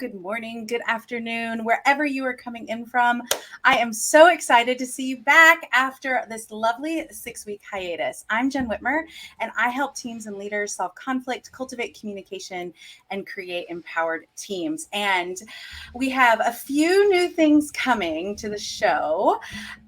good morning, good afternoon, wherever you are coming in from. I am so excited to see you back after this lovely 6-week hiatus. I'm Jen Whitmer, and I help teams and leaders solve conflict, cultivate communication, and create empowered teams. And we have a few new things coming to the show.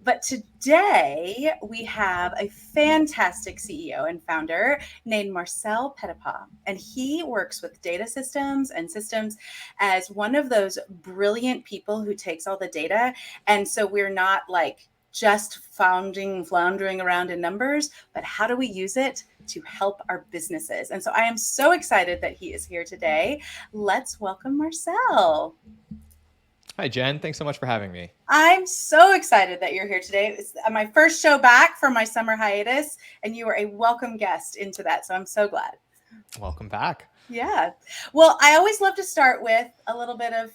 But today we have a fantastic CEO and founder named Marcel Petitpas, and he works with data systems and systems as one of those brilliant people who takes all the data. And so we're not like just floundering around in numbers, but how do we use it to help our businesses? And so I am so excited that he is here today. Let's welcome Marcel. Hi, Jen. Thanks so much for having me. I'm so excited that you're here today. It's my first show back from my summer hiatus, and you are a welcome guest into that. So I'm so glad. Welcome back. Yeah. Well, I always love to start with a little bit of,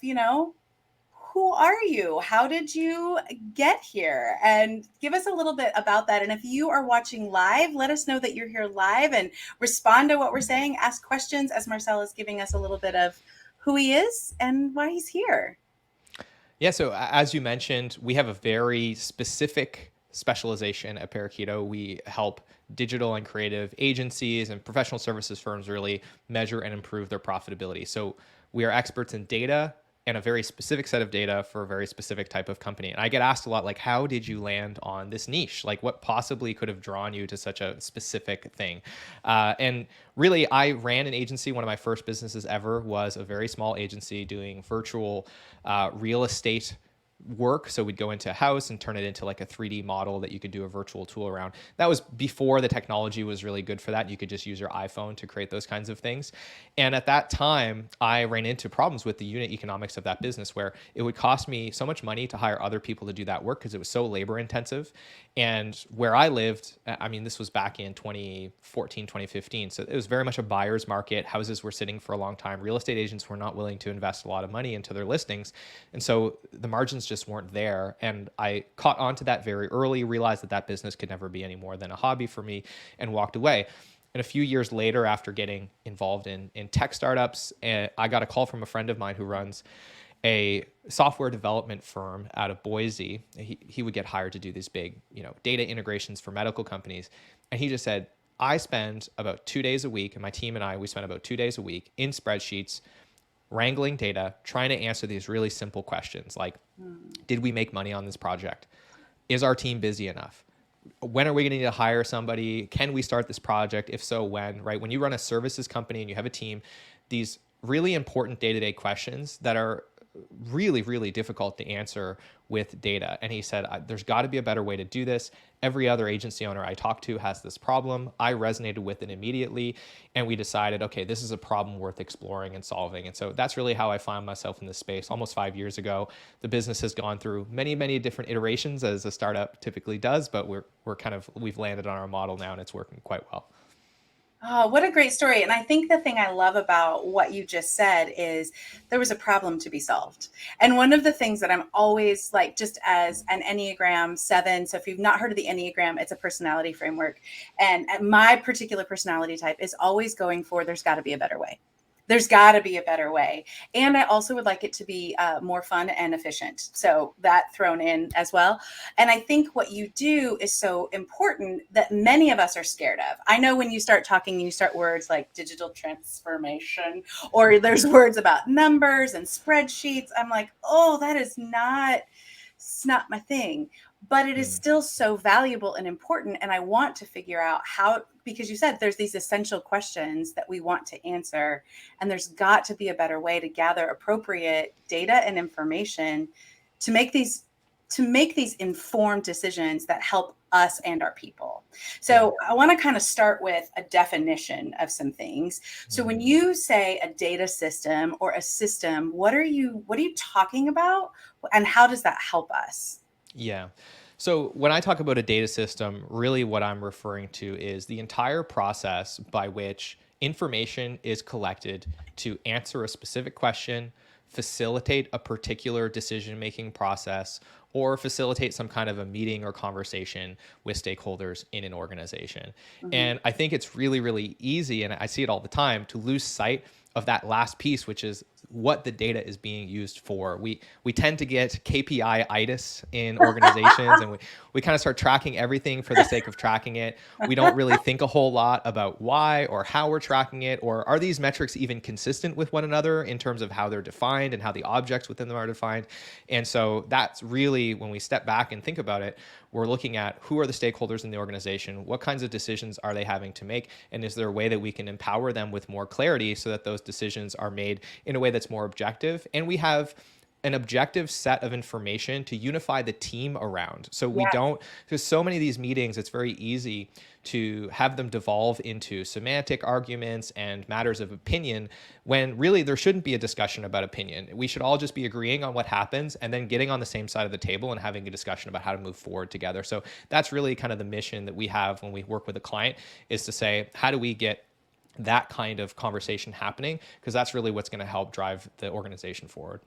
who are you? How did you get here? And give us a little bit about that. And if you are watching live, let us know that you're here live and respond to what we're saying. Ask questions as Marcel is giving us a little bit of who he is and why he's here. Yeah, so as you mentioned, we have a very specific specialization at Parakeeto. We help digital and creative agencies and professional services firms really measure and improve their profitability. So we are experts in data and a very specific set of data for a very specific type of company. And I get asked a lot, like, how did you land on this niche? Like, what possibly could have drawn you to such a specific thing? And really, I ran an agency. One of my first businesses ever was a very small agency doing virtual real estate work. So we'd go into a house and turn it into like a 3D model that you could do a virtual tool around. That was before the technology was really good for that. You could just use your iPhone to create those kinds of things. And at that time, I ran into problems with the unit economics of that business where it would cost me so much money to hire other people to do that work because it was so labor intensive. And where I lived, I mean, this was back in 2014, 2015. So it was very much a buyer's market. Houses were sitting for a long time. Real estate agents were not willing to invest a lot of money into their listings. And so the margins just weren't there. And I caught on to that very early, realized that that business could never be any more than a hobby for me, and walked away. And a few years later, after getting involved in tech startups, I got a call from a friend of mine who runs a software development firm out of Boise. He would get hired to do these big, data integrations for medical companies. And he just said, I spend about 2 days a week, and my team and I, we spend about 2 days a week in spreadsheets, wrangling data, trying to answer these really simple questions like, did we make money on this project? Is our team busy enough? When are we going to need to hire somebody? Can we start this project? If so, when, right? When you run a services company and you have a team, these really important day-to-day questions that are really, really difficult to answer with data. And he said, there's got to be a better way to do this. Every other agency owner I talked to has this problem. I resonated with it immediately. And we decided, okay, this is a problem worth exploring and solving. And so that's really how I found myself in this space almost 5 years ago. The business has gone through many, many different iterations as a startup typically does, but we've landed on our model now and it's working quite well. Oh, what a great story. And I think the thing I love about what you just said is there was a problem to be solved. And one of the things that I'm always like, just as an Enneagram 7, so if you've not heard of the Enneagram, it's a personality framework. And my particular personality type is always going for there's got to be a better way. There's got to be a better way. And I also would like it to be more fun and efficient. So that thrown in as well. And I think what you do is so important that many of us are scared of. I know when you start talking, you start words like digital transformation, or there's words about numbers and spreadsheets. I'm like, oh, it's not my thing. But it is still so valuable and important. And I want to figure out how, because you said there's these essential questions that we want to answer. And there's got to be a better way to gather appropriate data and information to make these informed decisions that help us and our people. So I want to kind of start with a definition of some things. So when you say a data system or a system, what are you talking about? And how does that help us? Yeah. So when I talk about a data system, really what I'm referring to is the entire process by which information is collected to answer a specific question, facilitate a particular decision-making process, or facilitate some kind of a meeting or conversation with stakeholders in an organization. And I think it's really, really easy, and I see it all the time, to lose sight of that last piece, which is what the data is being used for. We tend to get KPI-itis in organizations, and we kind of start tracking everything for the sake of tracking it. We don't really think a whole lot about why or how we're tracking it, or are these metrics even consistent with one another in terms of how they're defined and how the objects within them are defined. And so that's really, when we step back and think about it, we're looking at who are the stakeholders in the organization, what kinds of decisions are they having to make, and is there a way that we can empower them with more clarity so that those decisions are made in a way that's more objective, and we have an objective set of information to unify the team around. So we Yes. don't, because so many of these meetings, it's very easy to have them devolve into semantic arguments and matters of opinion, when really there shouldn't be a discussion about opinion. We should all just be agreeing on what happens and then getting on the same side of the table and having a discussion about how to move forward together. So that's really kind of the mission that we have when we work with a client, is to say, how do we get that kind of conversation happening? Because that's really what's going to help drive the organization forward.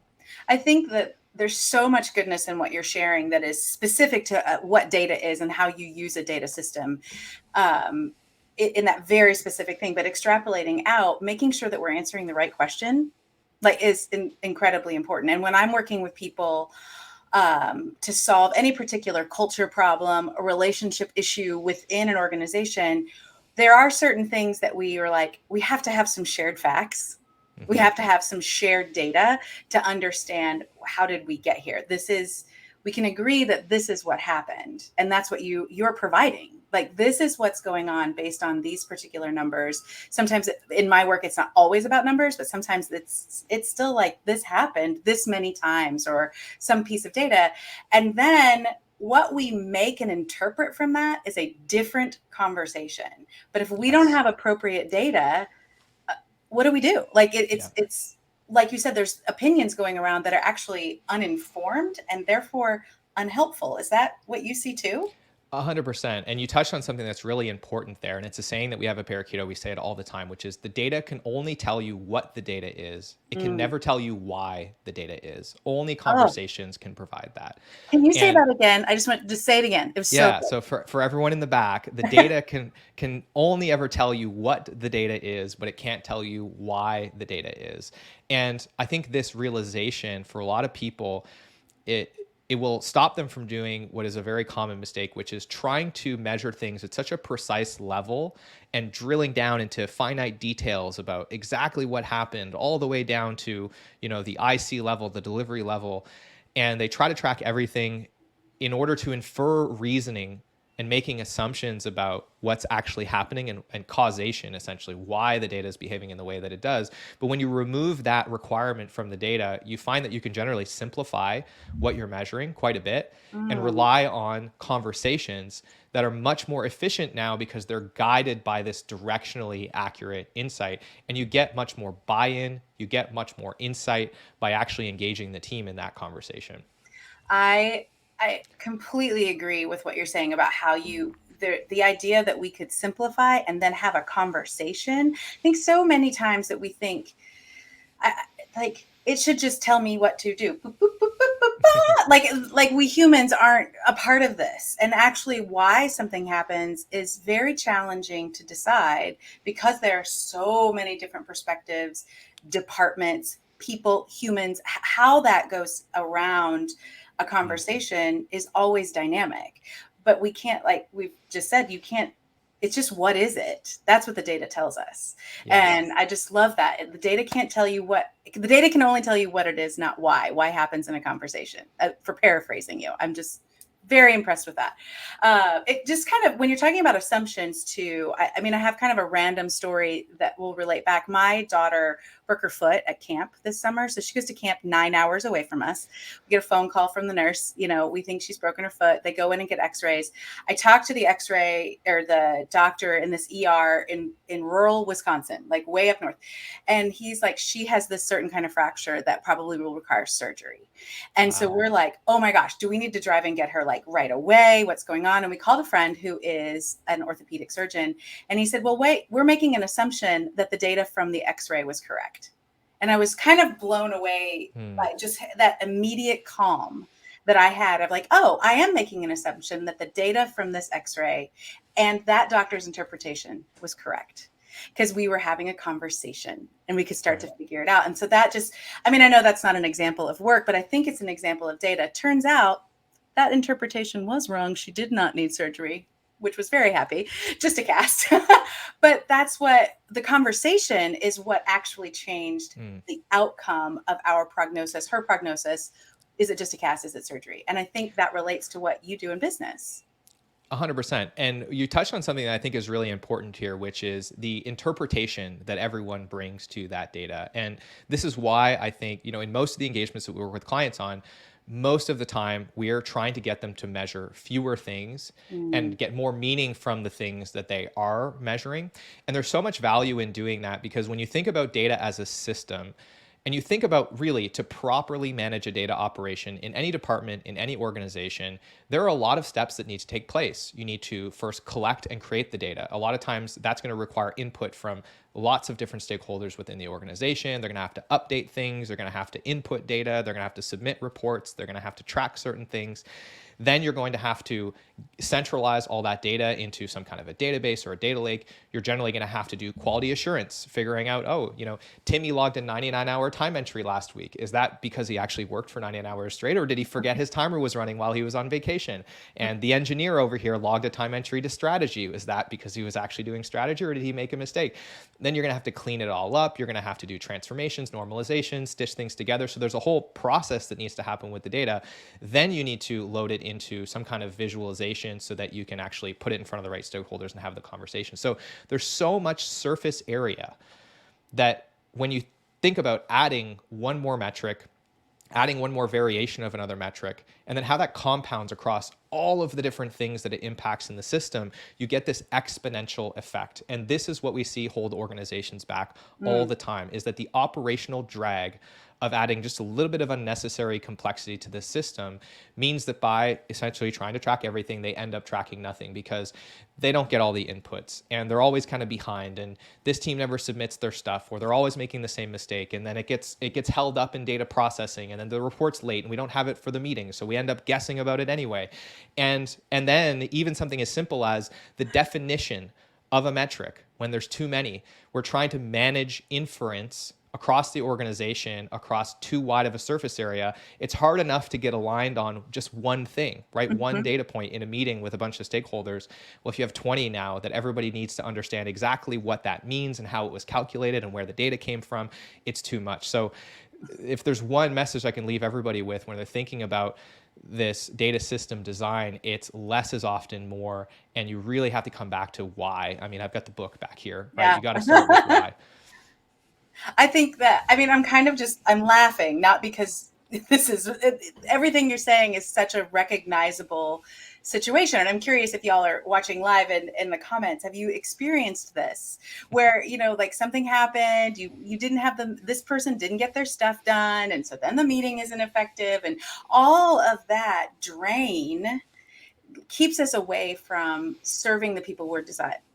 I think that there's so much goodness in what you're sharing that is specific to what data is and how you use a data system, in that very specific thing. But extrapolating out, making sure that we're answering the right question, like, is incredibly important. And when I'm working with people to solve any particular culture problem, a relationship issue within an organization, there are certain things that we are like, we have to have some shared facts. We have to have some shared data to understand, how did we get here? We can agree that this is what happened. And that's what you're providing. Like, this is what's going on based on these particular numbers. Sometimes in my work, it's not always about numbers, but sometimes it's still like, this happened this many times, or some piece of data. And then what we make and interpret from that is a different conversation. But if we don't have appropriate data, what do we do? Like, it's like you said, there's opinions going around that are actually uninformed and therefore unhelpful. Is that what you see too? 100%. And you touched on something that's really important there. And it's a saying that we have at Parakeeto. We say it all the time, which is the data can only tell you what the data is. It can never tell you why the data is. Only conversations can provide that. Can you say And that again? I just want to say it again. It was so yeah, good. so for everyone in the back, the data can only ever tell you what the data is, but it can't tell you why the data is. And I think this realization for a lot of people, it will stop them from doing what is a very common mistake, which is trying to measure things at such a precise level and drilling down into finite details about exactly what happened, all the way down to, the IC level, the delivery level. And they try to track everything in order to infer reasoning and making assumptions about what's actually happening, and causation, essentially, why the data is behaving in the way that it does. But when you remove that requirement from the data, you find that you can generally simplify what you're measuring quite a bit and rely on conversations that are much more efficient now, because they're guided by this directionally accurate insight. And you get much more buy-in, you get much more insight by actually engaging the team in that conversation. I completely agree with what you're saying about how the idea that we could simplify and then have a conversation. I think so many times that we think, like, it should just tell me what to do. Boop, boop, boop, boop, boop, boop. Like we humans aren't a part of this. And actually, why something happens is very challenging to decide, because there are so many different perspectives, departments, people, humans. How that goes around a conversation is always dynamic. But we can't, like we've just said, you can't, it's just, what is it? That's what the data tells us. Yes. And I just love that. The data can't tell you the data can only tell you what it is, not why happens in a conversation, for paraphrasing you. I'm just very impressed with that. It just kind of, when you're talking about assumptions too, I mean, I have kind of a random story that will relate back. My daughter broke her foot at camp this summer. So she goes to camp 9 hours away from us. We get a phone call from the nurse. We think she's broken her foot. They go in and get x-rays. I talked to the x-ray or the doctor in this ER in rural Wisconsin, like way up north. And he's like, she has this certain kind of fracture that probably will require surgery. And so we're like, oh my gosh, do we need to drive and get her like right away? What's going on? And we called a friend who is an orthopedic surgeon. And he said, well, wait, we're making an assumption that the data from the x-ray was correct. And I was kind of blown away by just that immediate calm that I had of like, oh, I am making an assumption that the data from this x-ray and that doctor's interpretation was correct. because we were having a conversation and we could start Right. to figure it out. And so that just, I mean, I know that's not an example of work, but I think it's an example of data. Turns out that interpretation was wrong. She did not need surgery, which was very happy, just a cast. But that's what the conversation is, what actually changed the outcome of our prognosis, her prognosis. Is it just a cast? Is it surgery? And I think that relates to what you do in business. 100%. And you touched on something that I think is really important here, which is the interpretation that everyone brings to that data. And this is why I think, in most of the engagements that we work with clients on, most of the time we are trying to get them to measure fewer things and get more meaning from the things that they are measuring. And there's so much value in doing that, because when you think about data as a system, and you think about really to properly manage a data operation in any department, in any organization, there are a lot of steps that need to take place. You need to first collect and create the data. A lot of times that's going to require input from lots of different stakeholders within the organization. They're going to have to update things. They're going to have to input data. They're going to have to submit reports. They're going to have to track certain things. Then you're going to have to centralize all that data into some kind of a database or a data lake. You're generally going to have to do quality assurance, figuring out, Timmy logged a 99-hour time entry last week. Is that because he actually worked for 99 hours straight, or did he forget his timer was running while he was on vacation? And the engineer over here logged a time entry to strategy. Is that because he was actually doing strategy, or did he make a mistake? Then you're going to have to clean it all up. You're going to have to do transformations, normalizations, stitch things together. So there's a whole process that needs to happen with the data. Then you need to load it into some kind of visualization so that you can actually put it in front of the right stakeholders and have the conversation. So there's so much surface area that when you think about adding one more metric, adding one more variation of another metric, and then how that compounds across all of the different things that it impacts in the system, you get this exponential effect. And this is what we see hold organizations back all the time, is that the operational drag of adding just a little bit of unnecessary complexity to the system means that by essentially trying to track everything, they end up tracking nothing, because they don't get all the inputs and they're always kind of behind, and this team never submits their stuff, or they're always making the same mistake, and then it gets held up in data processing, and then the report's late and we don't have it for the meeting, so we end up guessing about it anyway. And then even something as simple as the definition of a metric, when there's too many, we're trying to manage inference across the organization, across too wide of a surface area. It's hard enough to get aligned on just one thing, right? One data point in a meeting with a bunch of stakeholders. Well, if you have 20 now that everybody needs to understand exactly what that means and how it was calculated and where the data came from, it's too much. So if there's one message I can leave everybody with when they're thinking about this data system design, it's less is often more, and you really have to come back to why. I mean, I've got the book back here, right? Yeah. You got to start with why. I think that, I mean, I'm laughing, not because everything you're saying is such a recognizable situation. And I'm curious if y'all are watching live and in the comments, have you experienced this where, like something happened, you didn't have this person didn't get their stuff done. And so then the meeting isn't effective, and all of that drain keeps us away from serving the people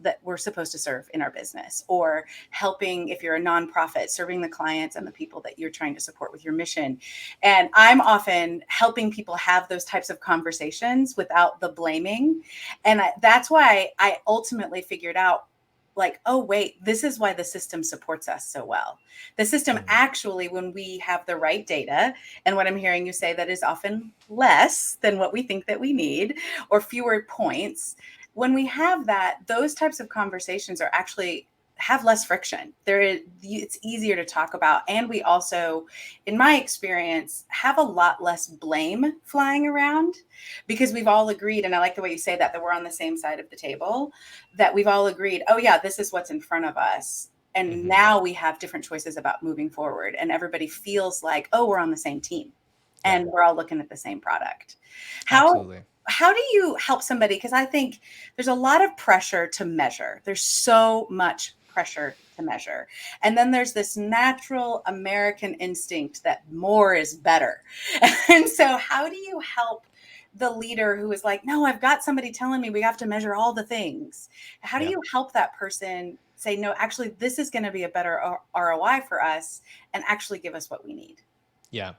that we're supposed to serve in our business, or helping, if you're a nonprofit, serving the clients and the people that you're trying to support with your mission. And I'm often helping people have those types of conversations without the blaming. And that's why I ultimately figured out, like, oh, wait, this is why the system supports us so well. The system actually, when we have the right data, and what I'm hearing you say, that is often less than what we think that we need, or fewer points. When we have that, those types of conversations are actually have less friction. It's easier to talk about. And we also, in my experience, have a lot less blame flying around, because we've all agreed, and I like the way you say that we're on the same side of the table, that we've all agreed, oh yeah, this is what's in front of us. And now we have different choices about moving forward, and everybody feels like, oh, we're on the same team and we're all looking at the same product. Absolutely. How do you help somebody? Because I think there's a lot of pressure to measure. There's so much pressure to measure. And then there's this natural American instinct that more is better. And so how do you help the leader who is like, no, I've got somebody telling me we have to measure all the things? How do you help that person say, no, actually, this is going to be a better ROI for us, and actually give us what we need? Yeah.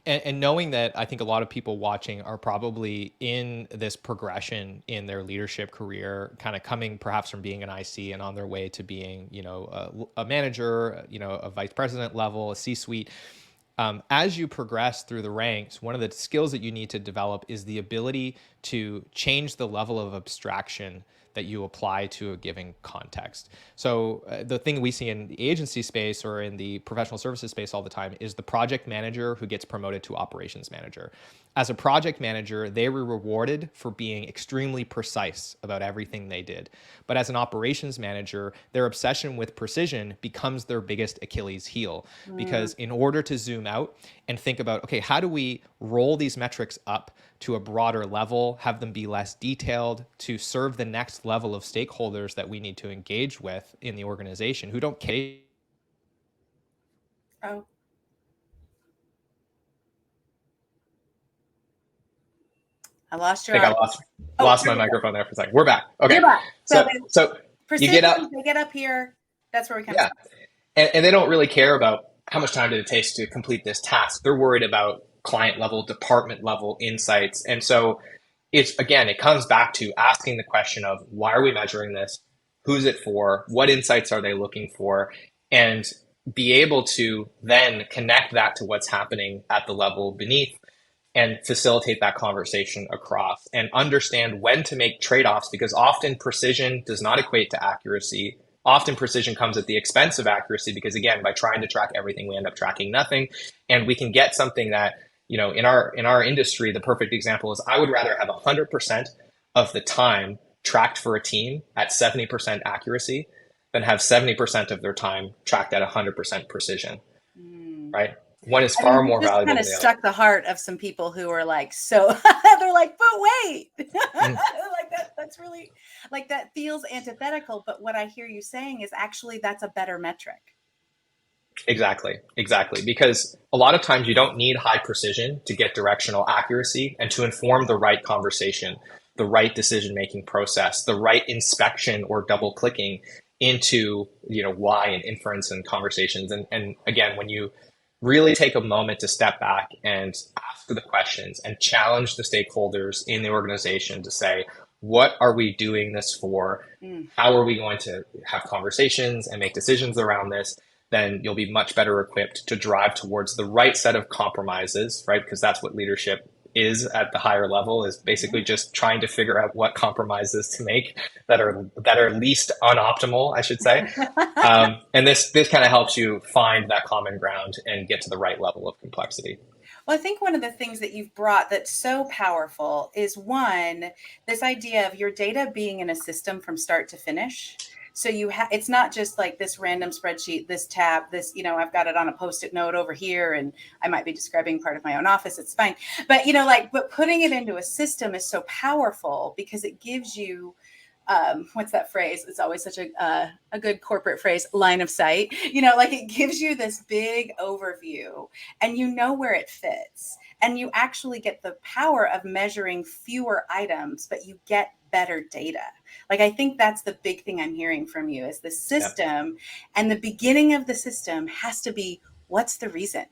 And knowing that, I think a lot of people watching are probably in this progression in their leadership career, kind of coming perhaps from being an IC and on their way to being, a manager, a vice president level, a C-suite. As you progress through the ranks, one of the skills that you need to develop is the ability to change the level of abstraction that you apply to a given context. So the thing we see in the agency space or in the professional services space all the time is the project manager who gets promoted to operations manager. As a project manager, they were rewarded for being extremely precise about everything they did. But as an operations manager, their obsession with precision becomes their biggest Achilles heel, because in order to zoom out and think about, okay, how do we roll these metrics up to a broader level, have them be less detailed to serve the next level of stakeholders that we need to engage with in the organization who don't care. Oh, I lost I your think I audio. lost Here my we go. microphone there for a second. We're back. Okay. You're back. So So you get up, they get up here. That's where we come yeah, from. and they don't really care about how much time did it take to complete this task. They're worried about client level, department level insights. And so it comes back to asking the question of why are we measuring this? Who's it for? What insights are they looking for? And be able to then connect that to what's happening at the level beneath and facilitate that conversation across and understand when to make trade-offs, because often precision does not equate to accuracy. Often precision comes at the expense of accuracy because, again, by trying to track everything, we end up tracking nothing. And we can get something that, in our industry, the perfect example is I would rather have 100% of the time tracked for a team at 70% accuracy than have 70% of their time tracked at 100% precision, right? One is I mean, far you more just valuable kind than of the other. struck the heart of some people who are like, so they're like, but wait, Mm. like that's really like that feels antithetical. But what I hear you saying is actually that's a better metric. Exactly, exactly. Because a lot of times you don't need high precision to get directional accuracy and to inform the right conversation, the right decision-making process, the right inspection or double clicking into, why and inference and conversations. And again, when you really take a moment to step back and ask the questions and challenge the stakeholders in the organization to say, what are we doing this for? Mm. How are we going to have conversations and make decisions around this? Then you'll be much better equipped to drive towards the right set of compromises, right? Because that's what leadership is at the higher level, is basically just trying to figure out what compromises to make that are least unoptimal, I should say. And this kind of helps you find that common ground and get to the right level of complexity. Well, I think one of the things that you've brought that's so powerful is one, this idea of your data being in a system from start to finish. So it's not just like this random spreadsheet, this tab, this, I've got it on a post-it note over here and I might be describing part of my own office. It's fine. But, but putting it into a system is so powerful because it gives you what's that phrase? It's always such a good corporate phrase, line of sight. Like it gives you this big overview and you know where it fits. And you actually get the power of measuring fewer items, but you get better data. Like I think that's the big thing I'm hearing from you is the system. And the beginning of the system has to be, what's the reason?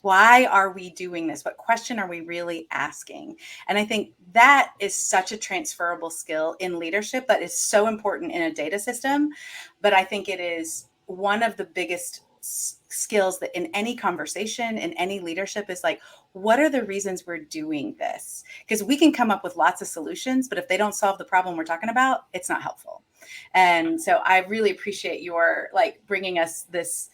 Why are we doing this? What question are we really asking? And I think that is such a transferable skill in leadership that is so important in a data system. But I think it is one of the biggest skills that in any conversation, in any leadership is like, what are the reasons we're doing this? Because we can come up with lots of solutions, but if they don't solve the problem we're talking about, it's not helpful. And so I really appreciate your bringing us this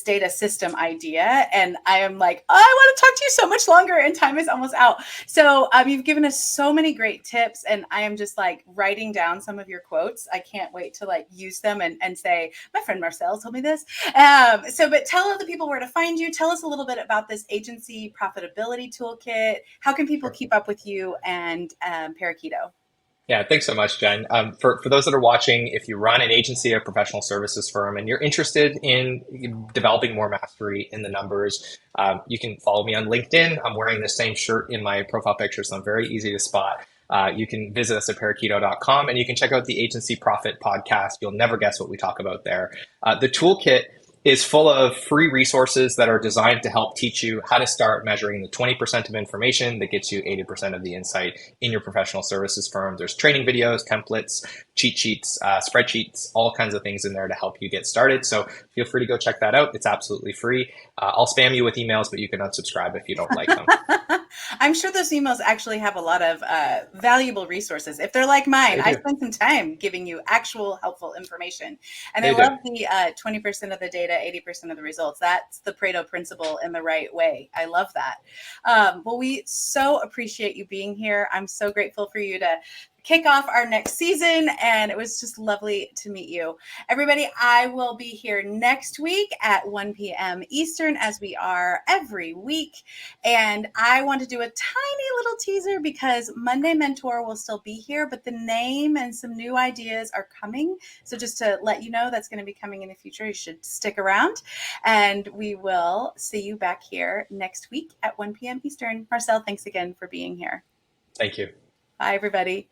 data system idea. And I am like, oh, I want to talk to you so much longer and time is almost out. So you've given us so many great tips and I am just writing down some of your quotes. I can't wait to use them and say, my friend Marcel told me this. But tell other people where to find you. Tell us a little bit about this agency profitability toolkit. How can people keep up with you and Parakeeto? Yeah, thanks so much, Jen. For those that are watching, if you run an agency or professional services firm and you're interested in developing more mastery in the numbers, you can follow me on LinkedIn. I'm wearing the same shirt in my profile picture, so I'm very easy to spot. You can visit us at parakeeto.com and you can check out the Agency Profit podcast. You'll never guess what we talk about there. The toolkit is full of free resources that are designed to help teach you how to start measuring the 20% of information that gets you 80% of the insight in your professional services firm. There's training videos, templates, cheat sheets, spreadsheets, all kinds of things in there to help you get started. So feel free to go check that out. It's absolutely free. I'll spam you with emails, but you can unsubscribe if you don't like them. I'm sure those emails actually have a lot of valuable resources. If they're like mine, They I do. spend some time giving you actual helpful information. And I They do. love the 20% of the data, 80% of the results. That's the Pareto principle in the right way. I love that. Well, we so appreciate you being here. I'm so grateful for you to kick off our next season, and it was just lovely to meet you. Everybody, I will be here next week at 1 p.m. Eastern, as we are every week. And I want to do a tiny little teaser because Monday Mentor will still be here, but the name and some new ideas are coming. So just to let you know, that's going to be coming in the future. You should stick around, and we will see you back here next week at 1 p.m. Eastern. Marcel, thanks again for being here. Thank you. Bye, everybody.